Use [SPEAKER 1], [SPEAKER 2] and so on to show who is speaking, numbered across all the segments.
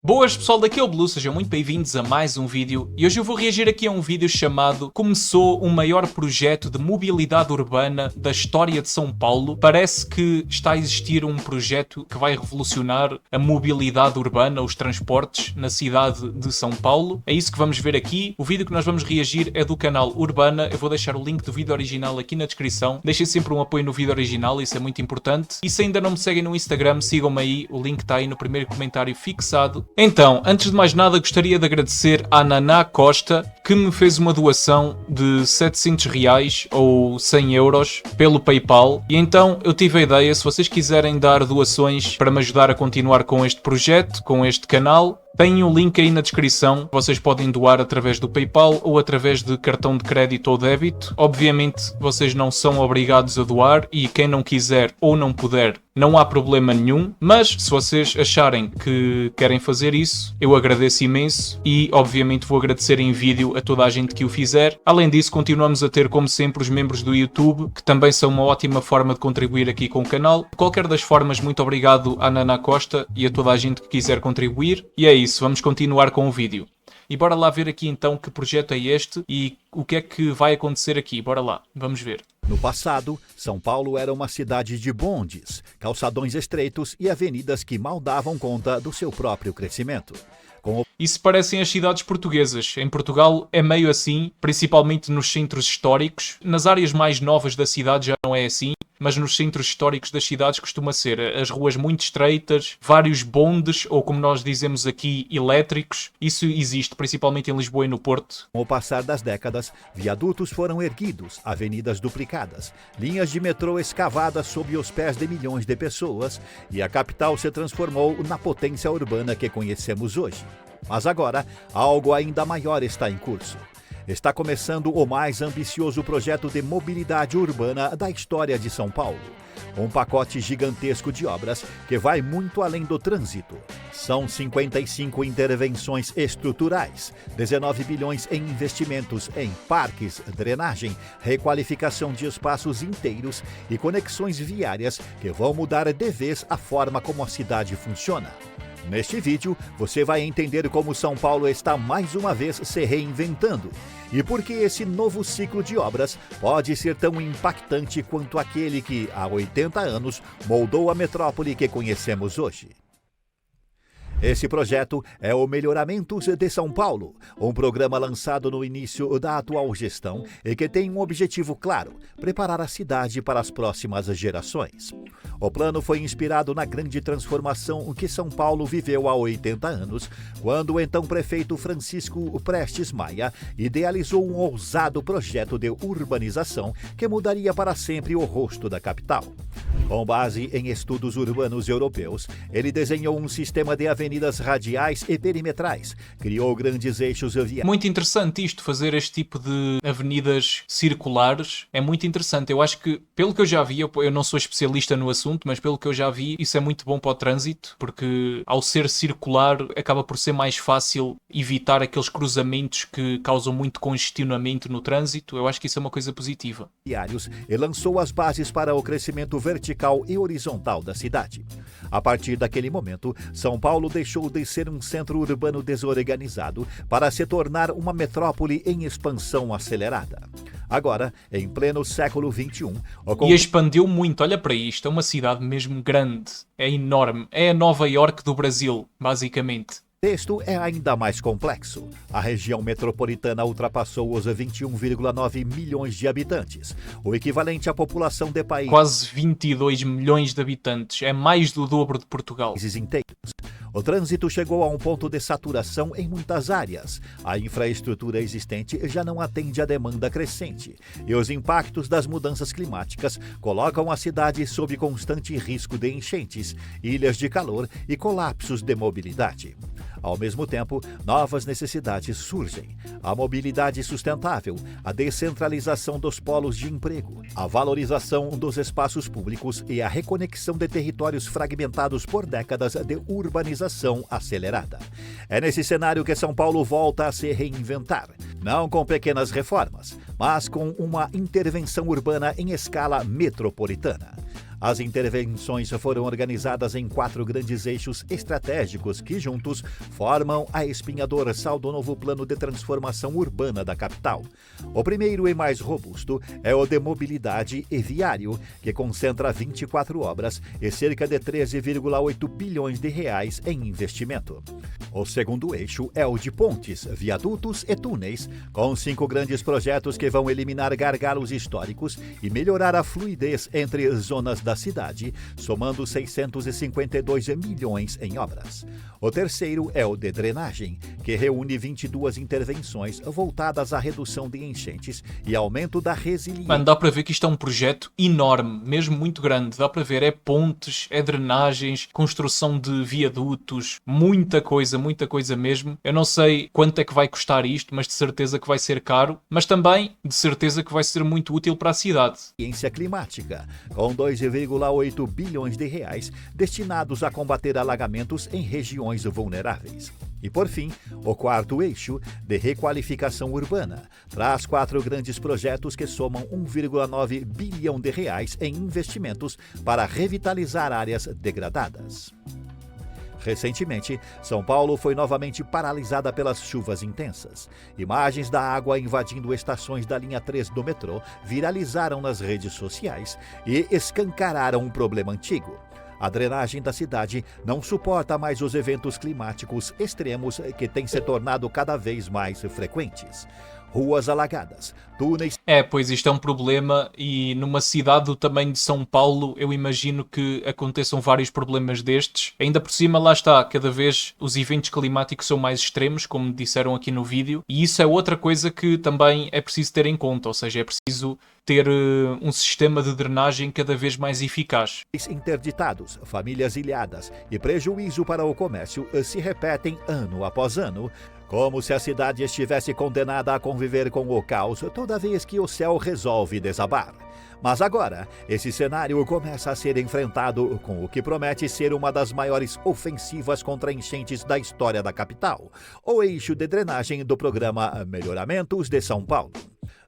[SPEAKER 1] Boas pessoal, daqui é o Blue, sejam muito bem-vindos a mais um vídeo e hoje eu vou reagir aqui a um vídeo chamado Começou o maior projeto de mobilidade urbana da história de São Paulo. Parece que está a existir um projeto que vai revolucionar a mobilidade urbana, os transportes na cidade de São Paulo. É isso que vamos ver aqui. O vídeo que nós vamos reagir é do canal Urbana. Eu vou deixar o link do vídeo original aqui na descrição. Deixem sempre um apoio no vídeo original, isso é muito importante. E se ainda não me seguem no Instagram, sigam-me aí, o link está aí no primeiro comentário fixado. Então, antes de mais nada, gostaria de agradecer à Naná Costa, que me fez uma doação de 700 reais ou 100 euros pelo PayPal. E então eu tive a ideia, se vocês quiserem dar doações para me ajudar a continuar com este projeto, com este canal, tem o link aí na descrição. Vocês podem doar através do PayPal ou através de cartão de crédito ou débito. Obviamente, vocês não são obrigados a doar e quem não quiser ou não puder, não há problema nenhum. Mas se vocês acharem que querem fazer isso, eu agradeço imenso e obviamente vou agradecer em vídeo a toda a gente que o fizer. Além disso, continuamos a ter, como sempre, os membros do YouTube, que também são uma ótima forma de contribuir aqui com o canal. De qualquer das formas, muito obrigado à Naná Costa e a toda a gente que quiser contribuir. E é isso, vamos continuar com o vídeo. E bora lá ver aqui então que projeto é este e o que é que vai acontecer aqui. Bora lá, vamos ver.
[SPEAKER 2] No passado, São Paulo era uma cidade de bondes, calçadões estreitos e avenidas que mal davam conta do seu próprio crescimento.
[SPEAKER 1] Isso parecem as cidades portuguesas. Em Portugal é meio assim, principalmente nos centros históricos. Nas áreas mais novas da cidade já não é assim, mas nos centros históricos das cidades costuma ser as ruas muito estreitas, vários bondes, ou como nós dizemos aqui, elétricos. Isso existe principalmente em Lisboa e no Porto.
[SPEAKER 2] Com o passar das décadas, viadutos foram erguidos, avenidas duplicadas, linhas de metrô escavadas sob os pés de milhões de pessoas e a capital se transformou na potência urbana que conhecemos hoje. Mas agora, algo ainda maior está em curso. Está começando o mais ambicioso projeto de mobilidade urbana da história de São Paulo. Um pacote gigantesco de obras que vai muito além do trânsito. São 55 intervenções estruturais, 19 bilhões em investimentos em parques, drenagem, requalificação de espaços inteiros e conexões viárias que vão mudar de vez a forma como a cidade funciona. Neste vídeo, você vai entender como São Paulo está mais uma vez se reinventando e por que esse novo ciclo de obras pode ser tão impactante quanto aquele que, há 80 anos, moldou a metrópole que conhecemos hoje. Esse projeto é o Melhoramentos de São Paulo, um programa lançado no início da atual gestão e que tem um objetivo claro: preparar a cidade para as próximas gerações. O plano foi inspirado na grande transformação que São Paulo viveu há 80 anos, quando o então prefeito Francisco Prestes Maia idealizou um ousado projeto de urbanização que mudaria para sempre o rosto da capital. Com base em estudos urbanos europeus, ele desenhou um sistema de avenidas radiais e perimetrais, criou grandes eixos viários.
[SPEAKER 1] Muito interessante isto, fazer este tipo de avenidas circulares, é muito interessante. Eu acho que, pelo que eu já vi, eu não sou especialista no assunto, mas pelo que eu já vi, isso é muito bom para o trânsito, porque ao ser circular, acaba por ser mais fácil evitar aqueles cruzamentos que causam muito congestionamento no trânsito. Eu acho que isso é uma coisa positiva.
[SPEAKER 2] E lançou as bases para o crescimento vertical e horizontal da cidade. A partir daquele momento, São Paulo deixou de ser um centro urbano desorganizado para se tornar uma metrópole em expansão acelerada. Agora, em pleno século XXI...
[SPEAKER 1] E expandiu muito, olha para isto, é uma cidade mesmo grande, é enorme, é a Nova Iorque do Brasil, basicamente.
[SPEAKER 2] O texto é ainda mais complexo. A região metropolitana ultrapassou os 21,9 milhões de habitantes, o equivalente à população de países...
[SPEAKER 1] Quase 22 milhões de habitantes, é mais do dobro de Portugal.
[SPEAKER 2] ...inteiros. O trânsito chegou a um ponto de saturação em muitas áreas. A infraestrutura existente já não atende à demanda crescente. E os impactos das mudanças climáticas colocam a cidade sob constante risco de enchentes, ilhas de calor e colapsos de mobilidade. Ao mesmo tempo, novas necessidades surgem: a mobilidade sustentável, a descentralização dos polos de emprego, a valorização dos espaços públicos e a reconexão de territórios fragmentados por décadas de urbanização acelerada. É nesse cenário que São Paulo volta a se reinventar, não com pequenas reformas, mas com uma intervenção urbana em escala metropolitana. As intervenções foram organizadas em 4 grandes eixos estratégicos que, juntos, formam a espinha dorsal do novo plano de transformação urbana da capital. O primeiro e mais robusto é o de mobilidade e viário, que concentra 24 obras e cerca de 13,8 bilhões de reais em investimento. O segundo eixo é o de pontes, viadutos e túneis, com 5 grandes projetos que vão eliminar gargalos históricos e melhorar a fluidez entre zonas da cidade, somando 652 milhões em obras. O terceiro é o de drenagem, que reúne 22 intervenções voltadas à redução de enchentes e aumento da resiliência.
[SPEAKER 1] Mano, dá para ver que isto é um projeto enorme, mesmo muito grande. Dá para ver, é pontes, é drenagens, construção de viadutos, muita coisa mesmo. Eu não sei quanto é que vai custar isto, mas de certeza que vai ser caro, mas também de certeza que vai ser muito útil para a cidade.
[SPEAKER 2] Ciência climática, com 2,8 bilhões de reais destinados a combater alagamentos em regiões vulneráveis. E, por fim, o quarto eixo, de requalificação urbana, traz 4 grandes projetos que somam 1,9 bilhão de reais em investimentos para revitalizar áreas degradadas. Recentemente, São Paulo foi novamente paralisada pelas chuvas intensas. Imagens da água invadindo estações da linha 3 do metrô viralizaram nas redes sociais e escancararam um problema antigo. A drenagem da cidade não suporta mais os eventos climáticos extremos que têm se tornado cada vez mais frequentes. Ruas alagadas, túneis...
[SPEAKER 1] Pois isto é um problema e numa cidade do tamanho de São Paulo eu imagino que aconteçam vários problemas destes. Ainda por cima, lá está, cada vez os eventos climáticos são mais extremos, como disseram aqui no vídeo, e isso é outra coisa que também é preciso ter em conta, ou seja, é preciso ter um sistema de drenagem cada vez mais eficaz.
[SPEAKER 2] Interditados, famílias ilhadas e prejuízo para o comércio se repetem ano após ano, como se a cidade estivesse condenada a conviver com o caos toda vez que o céu resolve desabar. Mas agora, esse cenário começa a ser enfrentado com o que promete ser uma das maiores ofensivas contra enchentes da história da capital, o eixo de drenagem do programa Melhoramentos de São Paulo.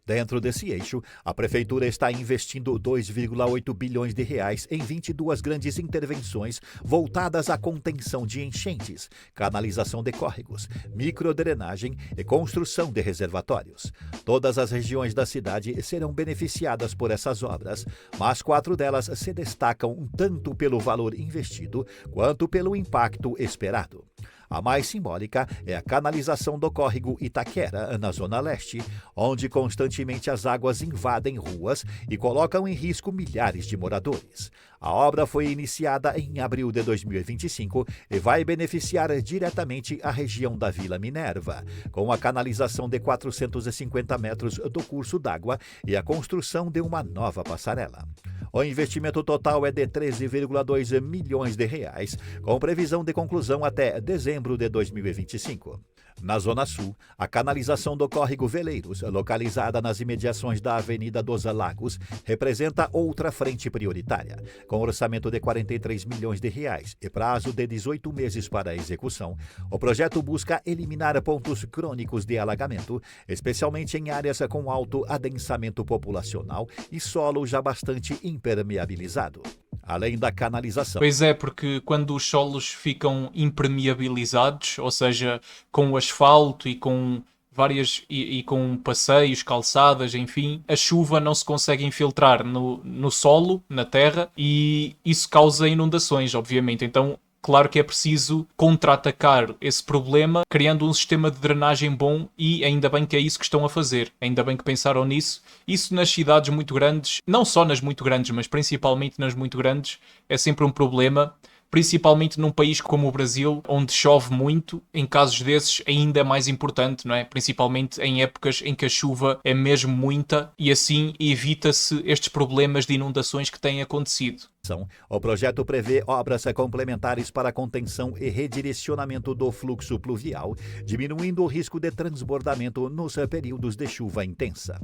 [SPEAKER 2] Dentro desse eixo, a Prefeitura está investindo 2,8 bilhões de reais em 22 grandes intervenções voltadas à contenção de enchentes, canalização de córregos, microdrenagem e construção de reservatórios. Todas as regiões da cidade serão beneficiadas por essas obras, mas 4 delas se destacam tanto pelo valor investido quanto pelo impacto esperado. A mais simbólica é a canalização do córrego Itaquera, na Zona Leste, onde constantemente as águas invadem ruas e colocam em risco milhares de moradores. A obra foi iniciada em abril de 2025 e vai beneficiar diretamente a região da Vila Minerva, com a canalização de 450 metros do curso d'água e a construção de uma nova passarela. O investimento total é de 13,2 milhões de reais, com previsão de conclusão até dezembro de 2025. Na Zona Sul, a canalização do córrego Veleiros, localizada nas imediações da Avenida dos Lagos, representa outra frente prioritária, com orçamento de 43 milhões de reais e prazo de 18 meses para a execução. O projeto busca eliminar pontos crônicos de alagamento, especialmente em áreas com alto adensamento populacional e solo já bastante impermeabilizado. Além da canalização.
[SPEAKER 1] Pois é, porque quando os solos ficam impermeabilizados, ou seja, com o asfalto e com e com passeios, calçadas, enfim, a chuva não se consegue infiltrar no solo, na terra, e isso causa inundações, obviamente. Então, claro que é preciso contra-atacar esse problema criando um sistema de drenagem bom e ainda bem que é isso que estão a fazer. Ainda bem que pensaram nisso. Isso nas cidades muito grandes, não só nas muito grandes, mas principalmente nas muito grandes, é sempre um problema. Principalmente num país como o Brasil, onde chove muito, em casos desses ainda é mais importante, não é? Principalmente em épocas em que a chuva é mesmo muita e assim evita-se estes problemas de inundações que têm acontecido.
[SPEAKER 2] O projeto prevê obras complementares para a contenção e redirecionamento do fluxo pluvial, diminuindo o risco de transbordamento nos períodos de chuva intensa.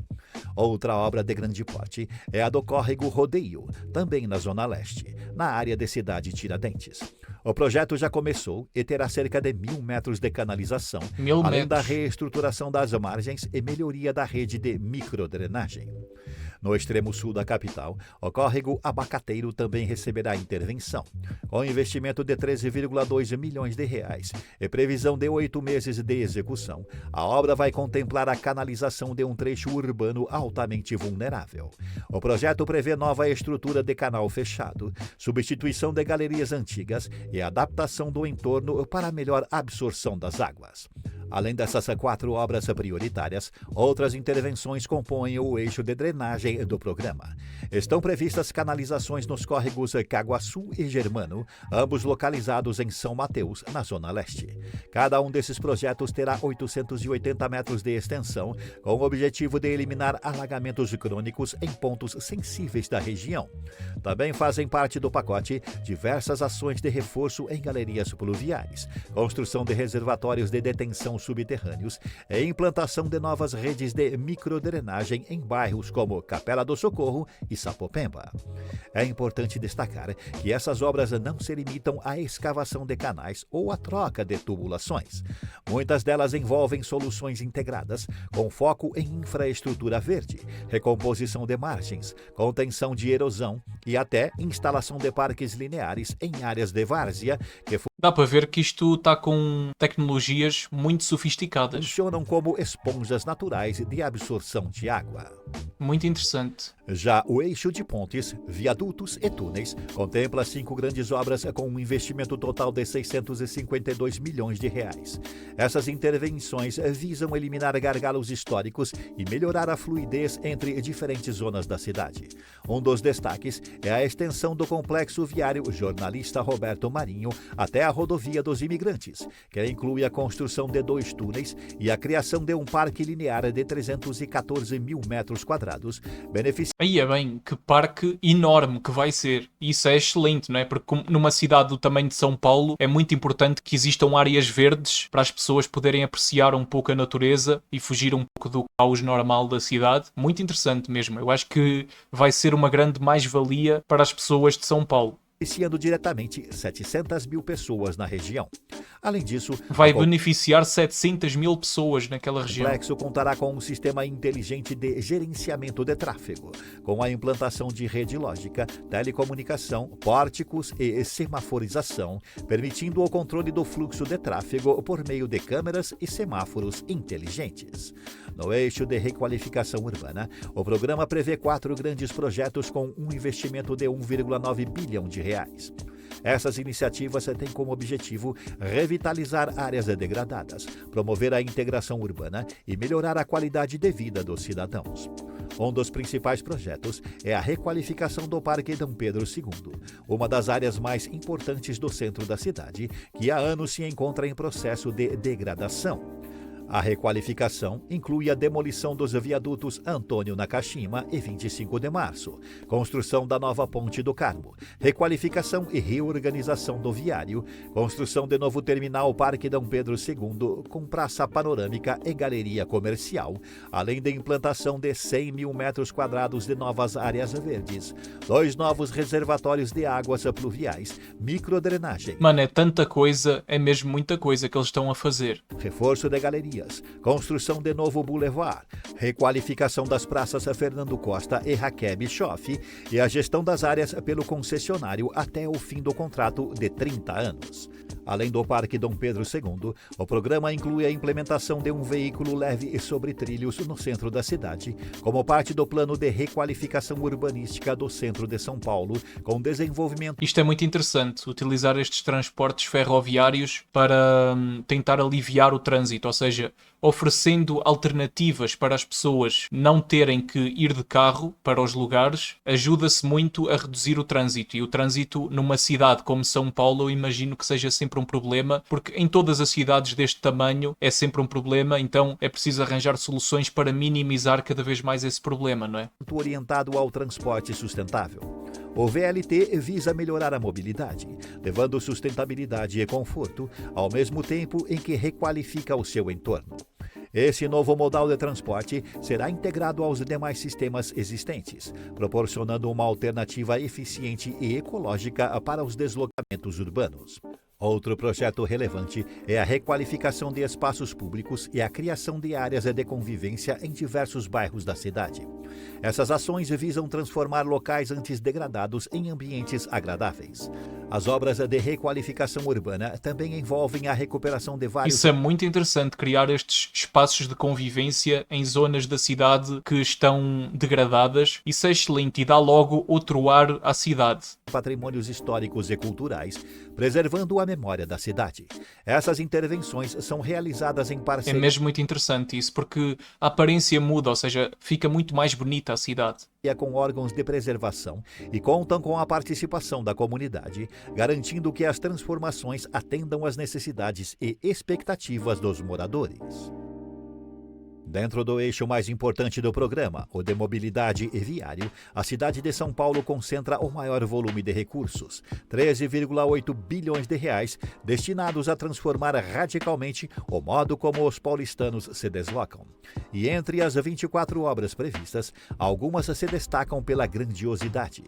[SPEAKER 2] Outra obra de grande porte é a do córrego Rodeio, também na Zona Leste, na área de Cidade Tiradentes. O projeto já começou e terá cerca de 1.000 metros de canalização, além da reestruturação das margens e melhoria da rede de microdrenagem. No extremo sul da capital, o córrego Abacateiro também receberá intervenção, com investimento de 13,2 milhões de reais e previsão de 8 meses de execução. A obra vai contemplar a canalização de um trecho urbano altamente vulnerável. O projeto prevê nova estrutura de canal fechado, substituição de galerias antigas e adaptação do entorno para melhor absorção das águas. Além dessas 4 obras prioritárias, outras intervenções compõem o eixo de drenagem do programa. Estão previstas canalizações nos córregos Caguaçu e Germano, ambos localizados em São Mateus, na Zona Leste. Cada um desses projetos terá 880 metros de extensão, com o objetivo de eliminar alagamentos crônicos em pontos sensíveis da região. Também fazem parte do pacote diversas ações de reforço em galerias pluviais, construção de reservatórios de detenção subterrâneos e implantação de novas redes de microdrenagem em bairros como Capela do Socorro e Sapopemba. É importante destacar que essas obras não se limitam à escavação de canais ou à troca de tubulações. Muitas delas envolvem soluções integradas, com foco em infraestrutura verde, recomposição de margens, contenção de erosão e até instalação de parques lineares em áreas de várzea que
[SPEAKER 1] Dá para ver que isto está com tecnologias muito sofisticadas.
[SPEAKER 2] funcionam como esponjas naturais de absorção de água.
[SPEAKER 1] Muito interessante.
[SPEAKER 2] Já o eixo de pontes, viadutos e túneis contempla 5 grandes obras com um investimento total de 652 milhões de reais. Essas intervenções visam eliminar gargalos históricos e melhorar a fluidez entre diferentes zonas da cidade. Um dos destaques é a extensão do complexo viário Jornalista Roberto Marinho até a rodovia dos Imigrantes, que inclui a construção de 2 túneis e a criação de um parque linear de 314 mil metros quadrados, beneficiando
[SPEAKER 1] Aí é bem, que parque enorme que vai ser. Isso é excelente, não é? Porque numa cidade do tamanho de São Paulo é muito importante que existam áreas verdes para as pessoas poderem apreciar um pouco a natureza e fugir um pouco do caos normal da cidade. Muito interessante mesmo. Eu acho que vai ser uma grande mais-valia para as pessoas de São Paulo.
[SPEAKER 2] beneficiando diretamente 700 mil pessoas na região. Além disso,
[SPEAKER 1] Vai beneficiar 700 mil pessoas naquela
[SPEAKER 2] o
[SPEAKER 1] região.
[SPEAKER 2] complexo contará com um sistema inteligente de gerenciamento de tráfego, com a implantação de rede lógica, telecomunicação, pórticos e semaforização, permitindo o controle do fluxo de tráfego por meio de câmeras e semáforos inteligentes. No eixo de requalificação urbana, o programa prevê 4 grandes projetos com um investimento de 1,9 bilhão de reais. Essas iniciativas têm como objetivo revitalizar áreas degradadas, promover a integração urbana e melhorar a qualidade de vida dos cidadãos. Um dos principais projetos é a requalificação do Parque Dom Pedro II, uma das áreas mais importantes do centro da cidade, que há anos se encontra em processo de degradação. A requalificação inclui a demolição dos viadutos Antônio Nakashima e 25 de Março, construção da nova Ponte do Carmo, requalificação e reorganização do viário, construção de novo terminal Parque Dom Pedro II com praça panorâmica e galeria comercial, além da implantação de 100 mil metros quadrados de novas áreas verdes, 2 novos reservatórios de águas pluviais, microdrenagem.
[SPEAKER 1] Mano, é tanta coisa, é mesmo muita coisa que eles estão a fazer.
[SPEAKER 2] Reforço de galerias, construção de novo boulevard, requalificação das praças Fernando Costa e Raquel Bischoff e a gestão das áreas pelo concessionário até o fim do contrato de 30 anos. Além do Parque Dom Pedro II, o programa inclui a implementação de um veículo leve sobre trilhos no centro da cidade, como parte do plano de requalificação urbanística do centro de São Paulo, com desenvolvimento.
[SPEAKER 1] Isto é muito interessante, utilizar estes transportes ferroviários para tentar aliviar o trânsito, ou seja, oferecendo alternativas para as pessoas não terem que ir de carro para os lugares, ajuda-se muito a reduzir o trânsito. E o trânsito numa cidade como São Paulo, eu imagino que seja sempre um problema, porque em todas as cidades deste tamanho é sempre um problema, então é preciso arranjar soluções para minimizar cada vez mais esse problema, não é?
[SPEAKER 2] Orientado ao transporte sustentável. O VLT visa melhorar a mobilidade, levando sustentabilidade e conforto, ao mesmo tempo em que requalifica o seu entorno. Esse novo modal de transporte será integrado aos demais sistemas existentes, proporcionando uma alternativa eficiente e ecológica para os deslocamentos urbanos. Outro projeto relevante é a requalificação de espaços públicos e a criação de áreas de convivência em diversos bairros da cidade. Essas ações visam transformar locais antes degradados em ambientes agradáveis. As obras de requalificação urbana também envolvem a recuperação de vários...
[SPEAKER 1] Isso é muito interessante, criar estes espaços de convivência em zonas da cidade que estão degradadas. Isso é excelente e dá logo outro ar à cidade.
[SPEAKER 2] Patrimônios históricos e culturais, preservando a memória da cidade. Essas intervenções são realizadas em
[SPEAKER 1] É
[SPEAKER 2] parceria
[SPEAKER 1] mesmo muito interessante isso, porque a aparência muda, ou seja, fica muito mais bonita a cidade.
[SPEAKER 2] com órgãos de preservação e contam com a participação da comunidade, garantindo que as transformações atendam às necessidades e expectativas dos moradores. Dentro do eixo mais importante do programa, o de mobilidade e viário, a cidade de São Paulo concentra o maior volume de recursos, 13,8 bilhões de reais, destinados a transformar radicalmente o modo como os paulistanos se deslocam. E entre as 24 obras previstas, algumas se destacam pela grandiosidade.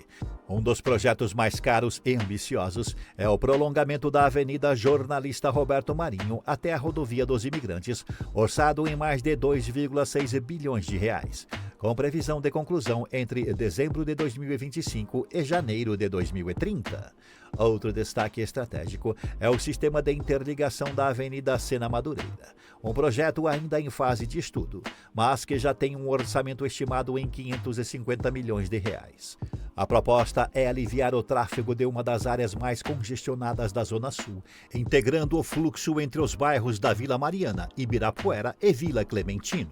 [SPEAKER 2] Um dos projetos mais caros e ambiciosos é o prolongamento da Avenida Jornalista Roberto Marinho até a Rodovia dos Imigrantes, orçado em mais de 2,6 bilhões de reais, com previsão de conclusão entre dezembro de 2025 e janeiro de 2030. Outro destaque estratégico é o sistema de interligação da Avenida Sena Madureira, um projeto ainda em fase de estudo, mas que já tem um orçamento estimado em 550 milhões de reais. A proposta é aliviar o tráfego de uma das áreas mais congestionadas da Zona Sul, integrando o fluxo entre os bairros da Vila Mariana, Ibirapuera e Vila Clementino.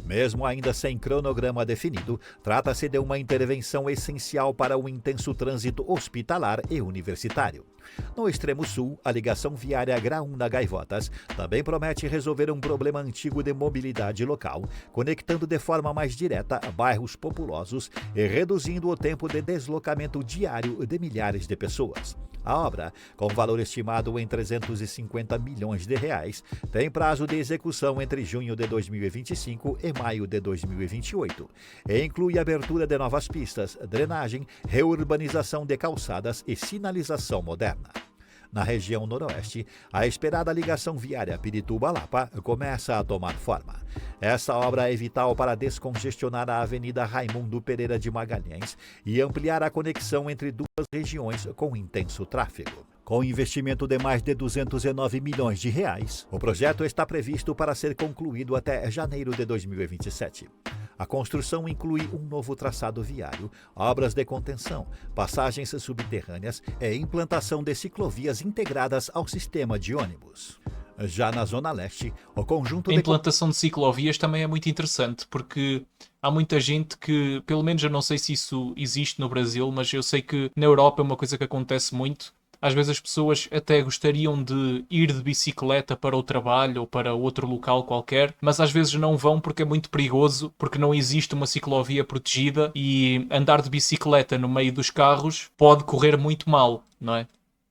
[SPEAKER 2] Mesmo ainda sem cronograma definido, trata-se de uma intervenção essencial para o intenso trânsito hospitalar e universitário. No extremo sul, a ligação viária Graúna-Gaivotas também promete resolver um problema antigo de mobilidade local, conectando de forma mais direta bairros populosos e reduzindo o tempo de deslocamento diário de milhares de pessoas. A obra, com valor estimado em 350 milhões de reais, tem prazo de execução entre junho de 2025 e maio de 2028 e inclui abertura de novas pistas, drenagem, reurbanização de calçadas e sinalização moderna. Na região noroeste, a esperada ligação viária Pirituba-Lapa começa a tomar forma. Essa obra é vital para descongestionar a Avenida Raimundo Pereira de Magalhães e ampliar a conexão entre duas regiões com intenso tráfego. Com investimento de mais de 209 milhões de reais, o projeto está previsto para ser concluído até janeiro de 2027. A construção inclui um novo traçado viário, obras de contenção, passagens subterrâneas e implantação de ciclovias integradas ao sistema de ônibus. Já na Zona Leste, o conjunto
[SPEAKER 1] A implantação de ciclovias também é muito interessante, porque há muita gente que, pelo menos eu não sei se isso existe no Brasil, mas eu sei que na Europa é uma coisa que acontece muito. Às vezes as pessoas até gostariam de ir de bicicleta para o trabalho ou para outro local qualquer, mas às vezes não vão porque é muito perigoso, porque não existe uma ciclovia protegida e andar de bicicleta no meio dos carros pode correr muito mal, não é?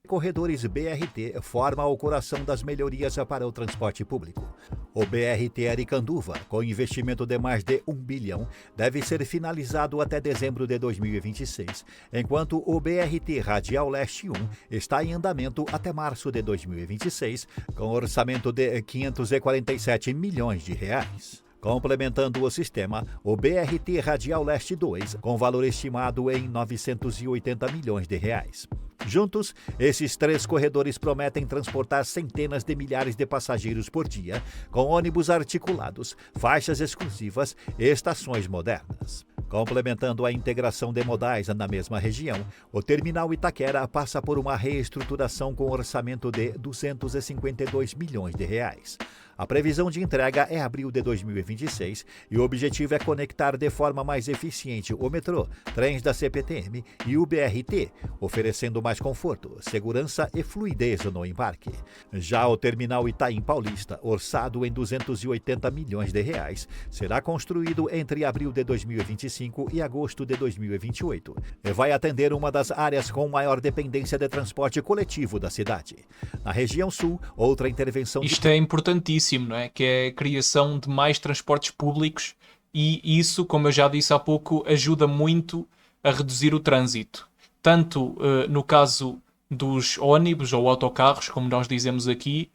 [SPEAKER 2] Corredores BRT forma o coração das melhorias para o transporte público. O BRT Aricanduva, com investimento de mais de 1 bilhão, deve ser finalizado até dezembro de 2026, enquanto o BRT Radial Leste 1 está em andamento até março de 2026, com orçamento de 547 milhões de reais. Complementando o sistema, o BRT Radial Leste 2, com valor estimado em 980 milhões de reais. Juntos, esses três corredores prometem transportar centenas de milhares de passageiros por dia, com ônibus articulados, faixas exclusivas e estações modernas. Complementando a integração de modais na mesma região, o terminal Itaquera passa por uma reestruturação com orçamento de 252 milhões de reais. A previsão de entrega é abril de 2026 e o objetivo é conectar de forma mais eficiente o metrô, trens da CPTM e o BRT, oferecendo mais conforto, segurança e fluidez no embarque. Já o terminal Itaim Paulista, orçado em 280 milhões de reais, será construído entre abril de 2025 e agosto de 2028 e vai atender uma das áreas com maior dependência de transporte coletivo da cidade. Na região sul, outra intervenção...
[SPEAKER 1] Isto é importantíssimo, não é? Que é a criação de mais transportes públicos e isso, como eu já disse há pouco, ajuda muito a reduzir o trânsito. Tanto no caso dos ônibus ou autocarros, como nós dizemos aqui,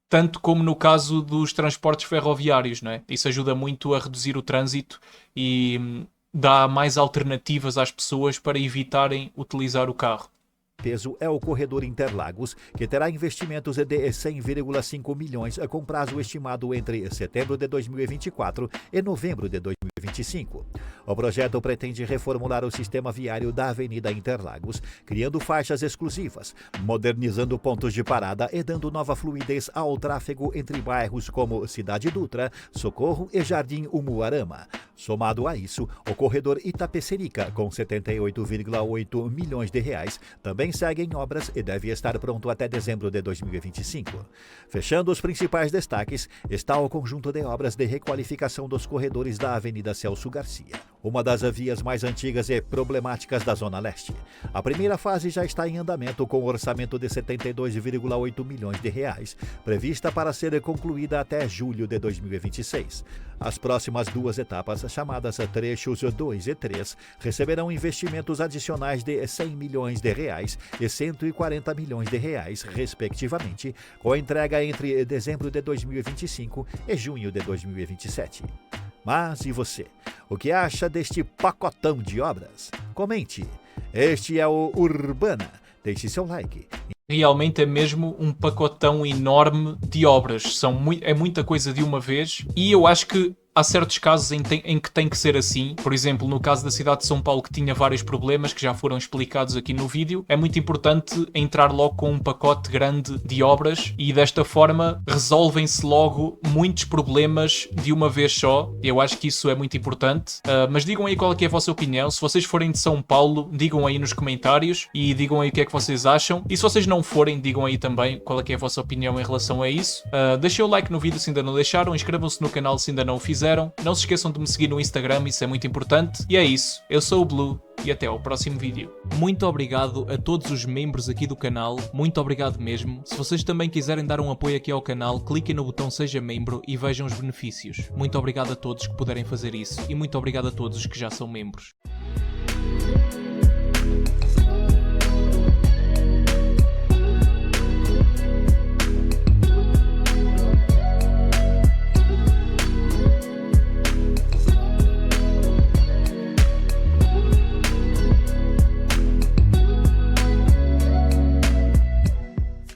[SPEAKER 1] tanto como no caso dos transportes ferroviários, não é? Isso ajuda muito a reduzir o trânsito e dá mais alternativas às pessoas para evitarem utilizar o carro.
[SPEAKER 2] Peso é o corredor Interlagos, que terá investimentos de 100,5 milhões com prazo estimado entre setembro de 2024 e novembro de 2025. O projeto pretende reformular o sistema viário da Avenida Interlagos, criando faixas exclusivas, modernizando pontos de parada e dando nova fluidez ao tráfego entre bairros como Cidade Dutra, Socorro e Jardim Umuarama. Somado a isso, o corredor Itapecerica, com 78,8 milhões de reais, também segue em obras e deve estar pronto até dezembro de 2025. Fechando os principais destaques, está o conjunto de obras de requalificação dos corredores da Avenida Celso Garcia, uma das vias mais antigas e problemáticas da Zona Leste. A primeira fase já está em andamento com orçamento de 72,8 milhões de reais, prevista para ser concluída até julho de 2026. As próximas duas etapas, chamadas trechos 2 e 3, receberão investimentos adicionais de 100 milhões de reais e 140 milhões de reais, respectivamente, com entrega entre dezembro de 2025 e junho de 2027. Mas e você? O que acha deste pacotão de obras? Comente. Este é o Urbana. Deixe seu like.
[SPEAKER 1] Realmente é mesmo um pacotão enorme de obras. É muita coisa de uma vez e eu acho que há certos casos em que tem que ser assim. Por exemplo, no caso da cidade de São Paulo, que tinha vários problemas que já foram explicados aqui no vídeo, é muito importante entrar logo com um pacote grande de obras e desta forma resolvem-se logo muitos problemas de uma vez só. Eu acho que isso é muito importante. Mas digam aí qual é que é a vossa opinião. Se vocês forem de São Paulo, digam aí nos comentários e digam aí o que é que vocês acham. E se vocês não forem, digam aí também qual é que é a vossa opinião em relação a isso. Deixem o like no vídeo se ainda não deixaram, inscrevam-se no canal se ainda não o fizeram. Não se esqueçam de me seguir no Instagram, isso é muito importante. E é isso, eu sou o Blue e até ao próximo vídeo. Muito obrigado a todos os membros aqui do canal, muito obrigado mesmo. Se vocês também quiserem dar um apoio aqui ao canal, cliquem no botão Seja Membro e vejam os benefícios. Muito obrigado a todos que puderem fazer isso e muito obrigado a todos os que já são membros.